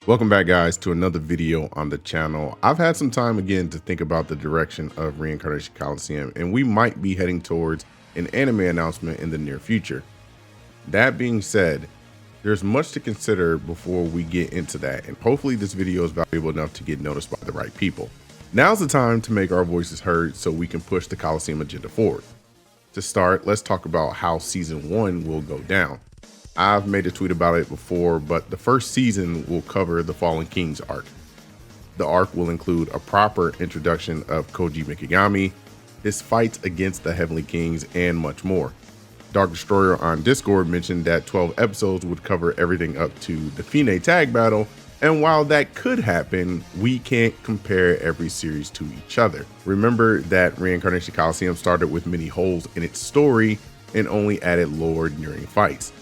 Welcome back, guys, to another video on the channel. I've had some time again to think about the direction of Reincarnation Coliseum, and we might be heading towards an anime announcement in the near future. That being said, there's much to consider before we get into that, and hopefully this video is valuable enough to get noticed by the right people. Now's the time to make our voices heard so we can push the Coliseum agenda forward. To start, let's talk about how season 1 will go down. I've made a tweet about it before, but the first season will cover the Fallen Kings arc. The arc will include a proper introduction of Koji Mikigami, his fights against the Heavenly Kings, and much more. Dark Destroyer on Discord mentioned that 12 episodes would cover everything up to the Fine tag battle, and while that could happen, we can't compare every series to each other. Remember that Reincarnation Coliseum started with many holes in its story and only added lore during fights.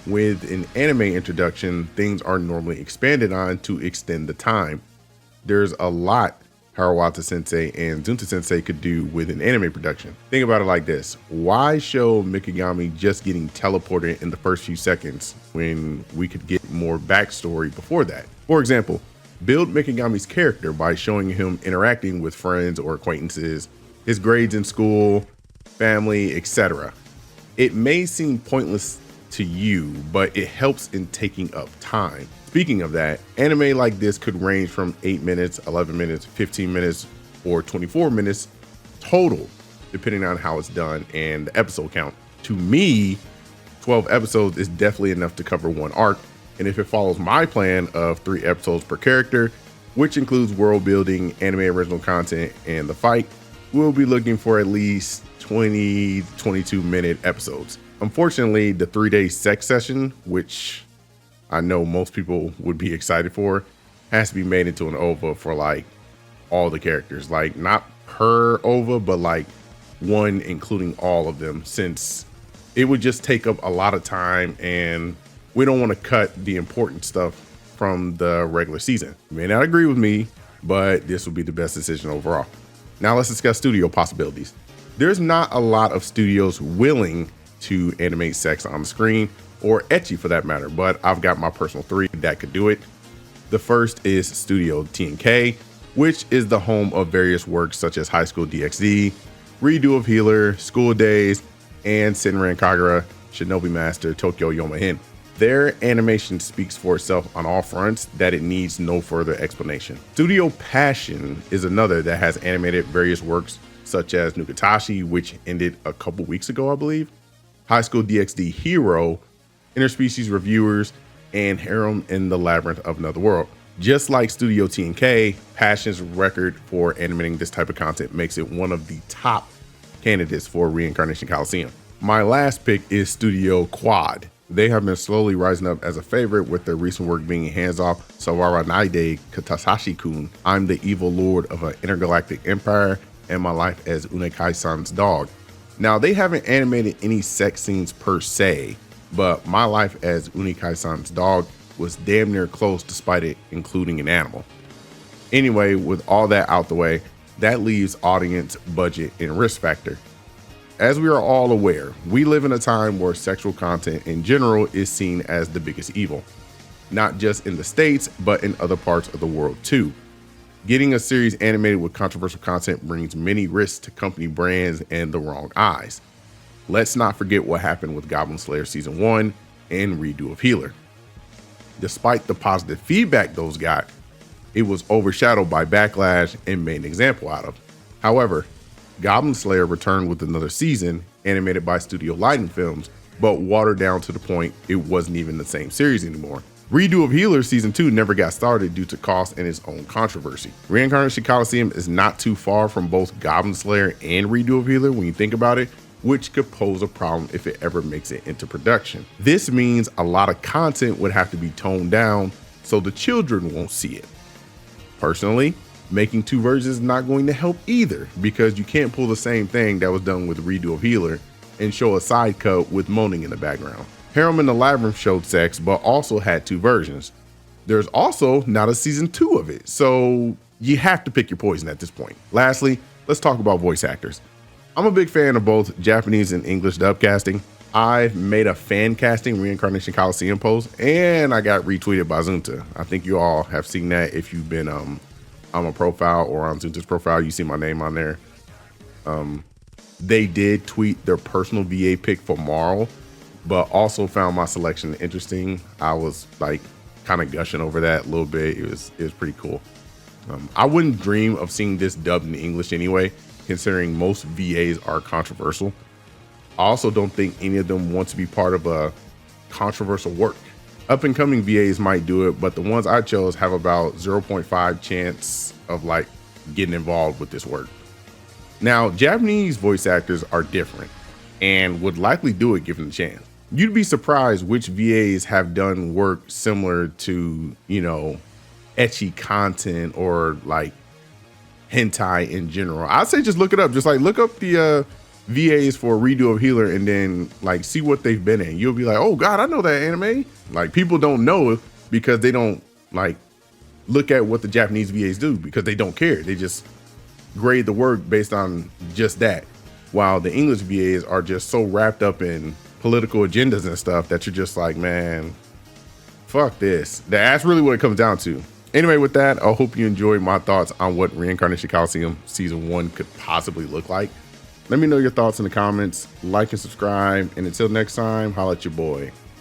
With an anime introduction, things are normally expanded on to extend the time. There's a lot Harawata sensei and Zunta sensei could do with an anime production. Think about it like this: why show Mikigami just getting teleported in the first few seconds when we could get more backstory before that? For example, build Mikigami's character by showing him interacting with friends or acquaintances, his grades in school, family, etc. It may seem pointless to you, but it helps in taking up time. Speaking of that, anime like this could range from 8 minutes, 11 minutes, 15 minutes, or 24 minutes total, depending on how it's done and the episode count. To me, 12 episodes is definitely enough to cover one arc, and if it follows my plan of 3 episodes per character, which includes world building, anime original content, and the fight, we'll be looking for at least 20 to 22 minute episodes. Unfortunately, the 3-day sex session, which I know most people would be excited for, has to be made into an OVA for like all the characters, like not per OVA, but like one including all of them, since it would just take up a lot of time and we don't want to cut the important stuff from the regular season. You may not agree with me, but this would be the best decision overall. Now let's discuss studio possibilities. There's not a lot of studios willing to animate sex on the screen, or ecchi for that matter, but I've got my personal 3 that could do it. The first is Studio TNK, which is the home of various works such as High School DxD, Redo of Healer, School Days, and Senran Kagura, Shinobi Master, Tokyo Yomahin. Their animation speaks for itself on all fronts that it needs no further explanation. Studio Passion is another that has animated various works such as Nukatashi, which ended a couple weeks ago, I believe, High School DxD Hero, Interspecies Reviewers, and Harem in the Labyrinth of Another World. Just like Studio TNK, Passion's record for animating this type of content makes it one of the top candidates for Reincarnation Coliseum. My last pick is Studio Quad. They have been slowly rising up as a favorite, with their recent work being hands-off Sawara Naide Katasashi-kun, I'm the Evil Lord of an Intergalactic Empire, and My Life as Unekai-san's Dog. Now, they haven't animated any sex scenes per se, but My Life as Unekai-san's Dog was damn near close despite it including an animal. Anyway, with all that out the way, that leaves audience, budget, and risk factor. As we are all aware, we live in a time where sexual content in general is seen as the biggest evil, not just in the States, but in other parts of the world too. Getting a series animated with controversial content brings many risks to company brands and the wrong eyes. Let's not forget what happened with Goblin Slayer Season 1 and Redo of Healer. Despite the positive feedback those got, it was overshadowed by backlash and made an example out of. However, Goblin Slayer returned with another season, animated by Studio Lighten Films, but watered down to the point it wasn't even the same series anymore. Redo of Healer Season 2 never got started due to cost and its own controversy. Reincarnation Coliseum is not too far from both Goblin Slayer and Redo of Healer when you think about it, which could pose a problem if it ever makes it into production. This means a lot of content would have to be toned down so the children won't see it. Personally, making 2 versions is not going to help either, because you can't pull the same thing that was done with Redo of Healer and show a side cut with moaning in the background. Harem in the Labyrinth showed sex, but also had 2 versions. There's also not a season 2 of it, so you have to pick your poison at this point. Lastly, let's talk about voice actors. I'm a big fan of both Japanese and English dub casting. I've made a fan casting Reincarnation Coliseum post, and I got retweeted by Zunta. I think you all have seen that. If you've been on a profile or on Zunta's profile, you see my name on there. They did tweet their personal VA pick for Marl, but also found my selection interesting. I was like kind of gushing over that a little bit. It was pretty cool. I wouldn't dream of seeing this dubbed in English anyway, considering most VAs are controversial. I also don't think any of them want to be part of a controversial work. Up and coming VAs might do it, but the ones I chose have about 0.5 chance of like getting involved with this work. Now, Japanese voice actors are different and would likely do it given the chance. You'd be surprised which VAs have done work similar to, you know, ecchi content or like hentai in general. I'd say just look it up. Just like look up the VAs for Redo of Healer and then like see what they've been in. You'll be like, oh God, I know that anime. Like people don't know because they don't like look at what the Japanese VAs do because they don't care. They just grade the work based on just that. While the English VAs are just so wrapped up in political agendas and stuff that you're just like, man, fuck this. That's really what it comes down to. Anyway, with that, I hope you enjoyed my thoughts on what Reincarnation Coliseum Season 1 could possibly look like. Let me know your thoughts in the comments, like and subscribe, and until next time, holla at your boy.